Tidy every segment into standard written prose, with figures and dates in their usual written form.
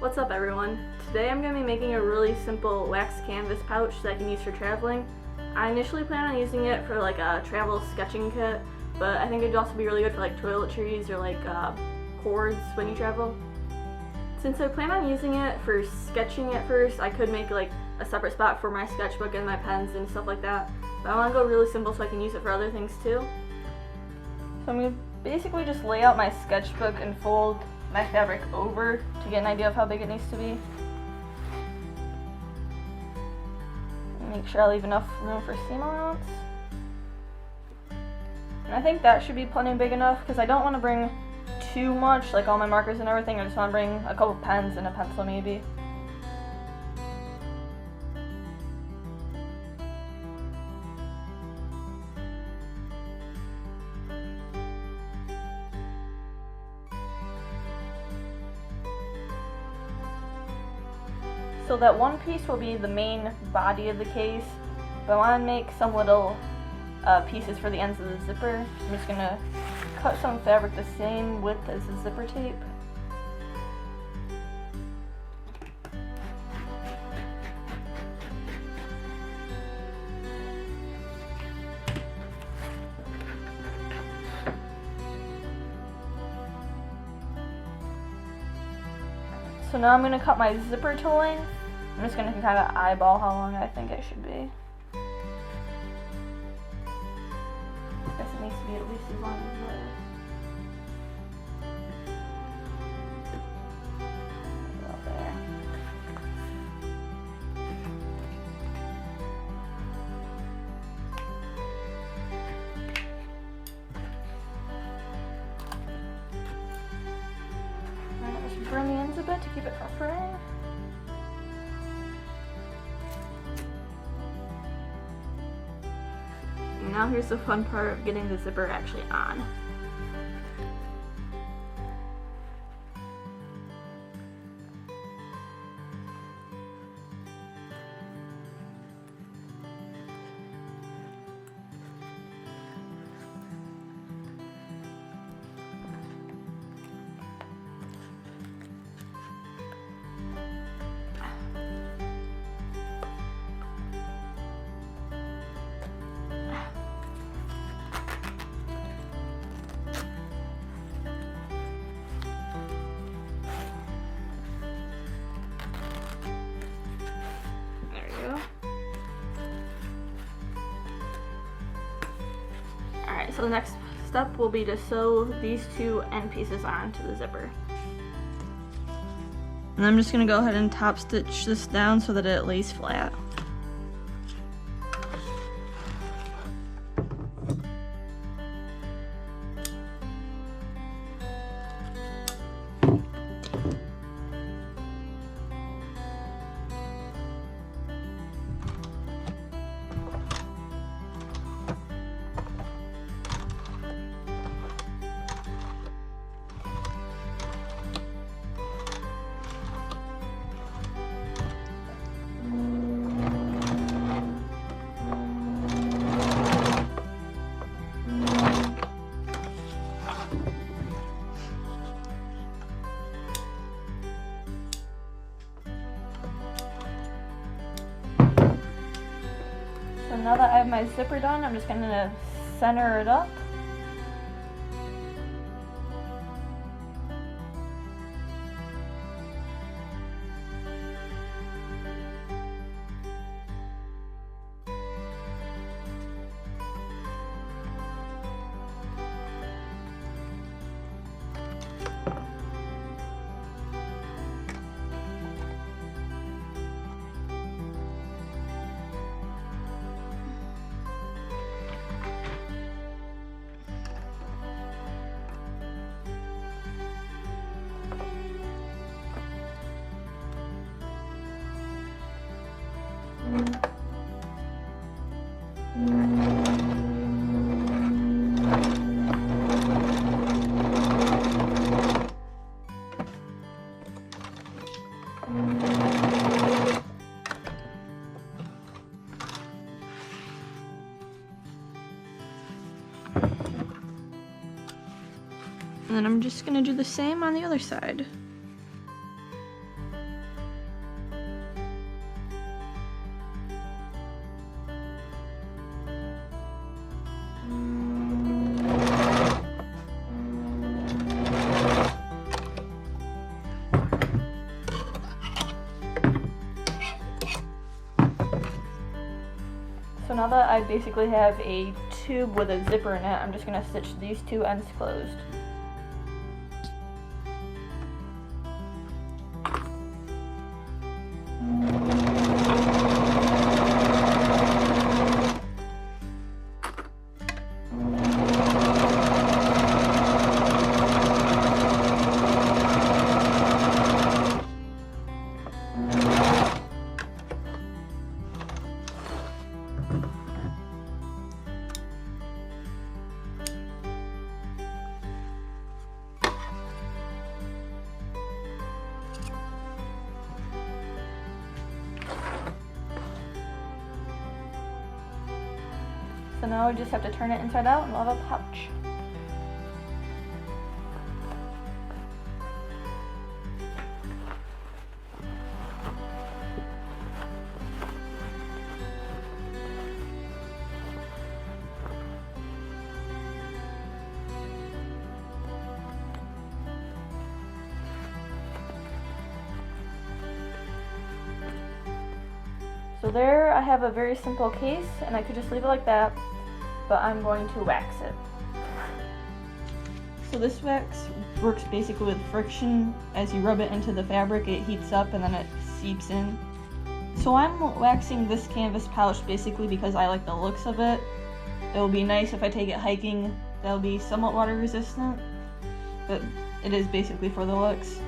What's up everyone? Today I'm going to be making a really simple wax canvas pouch that I can use for traveling. I initially plan on using it for like a travel sketching kit, but I think it'd also be really good for like toiletries or like cords when you travel. Since I plan on using it for sketching at first, I could make like a separate spot for my sketchbook and my pens and stuff like that, but I want to go really simple so I can use it for other things too. So I'm going to basically just lay out my sketchbook and fold my fabric over to get an idea of how big it needs to be. Make sure I leave enough room for seam allowance. And I think that should be plenty big enough because I don't want to bring too much, like all my markers and everything. I just want to bring a couple pens and a pencil maybe. So that one piece will be the main body of the case, but I want to make some little pieces for the ends of the zipper. I'm just going to cut some fabric the same width as the zipper tape. So now I'm going to cut my zipper to length. I'm just going to kind of eyeball how long I think it should be. I guess it needs to be at least as long as this. About there. Alright, just bring the ends a bit to keep it from fraying. Now here's the fun part of getting the zipper actually on. So the next step will be to sew these two end pieces onto the zipper. And I'm just going to go ahead and top stitch this down so that it lays flat. So now that I have my zipper done, I'm just going to center it up. And then I'm just going to do the same on the other side. now that I basically have a tube with a zipper in it, I'm just going to stitch these two ends closed. So now I just have to turn it inside out and we'll have a pouch. So there I have a very simple case, and I could just leave it like that, but I'm going to wax it. So this wax works basically with friction. As you rub it into the fabric, it heats up and then it seeps in. So I'm waxing this canvas pouch basically because I like the looks of it. It'll be nice if I take it hiking. That'll be somewhat water resistant, but it is basically for the looks.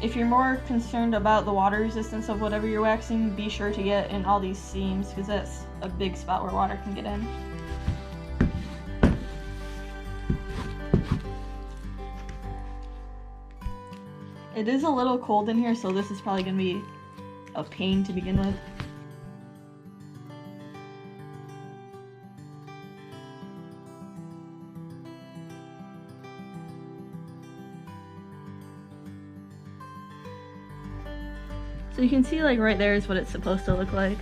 If you're more concerned about the water resistance of whatever you're waxing, be sure to get in all these seams because that's a big spot where water can get in. It is a little cold in here, so this is probably going to be a pain to begin with. So you can see like right there is what it's supposed to look like.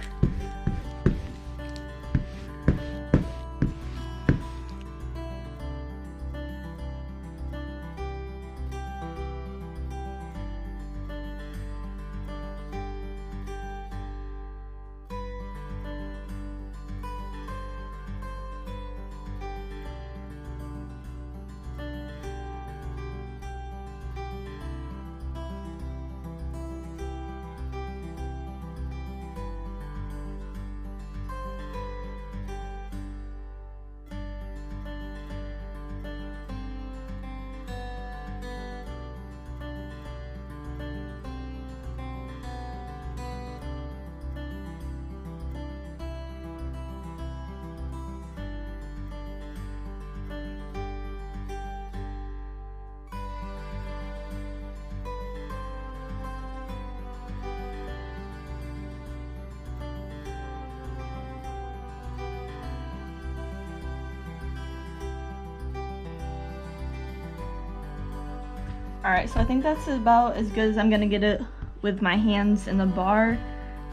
Alright, so I think that's about as good as I'm going to get it with my hands in the bar.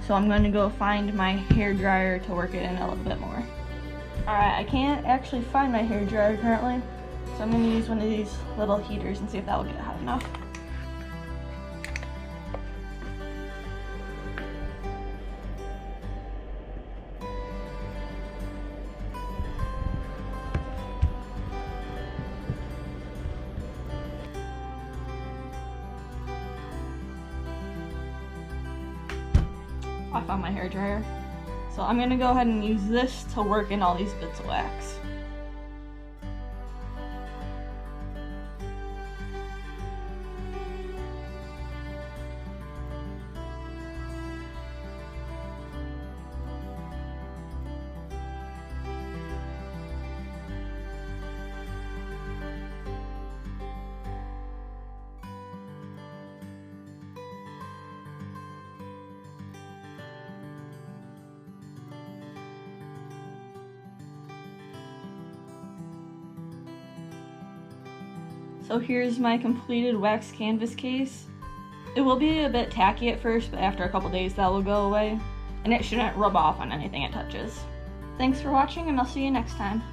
So I'm going to go find my hair dryer to work it in a little bit more. Alright, I can't actually find my hair dryer currently, so I'm going to use one of these little heaters and see if that will get it hot enough. I found my hair dryer. So I'm gonna go ahead and use this to work in all these bits of wax. So here's my completed wax canvas case. It will be a bit tacky at first, but after a couple days that will go away, and it shouldn't rub off on anything it touches. Thanks for watching, and I'll see you next time.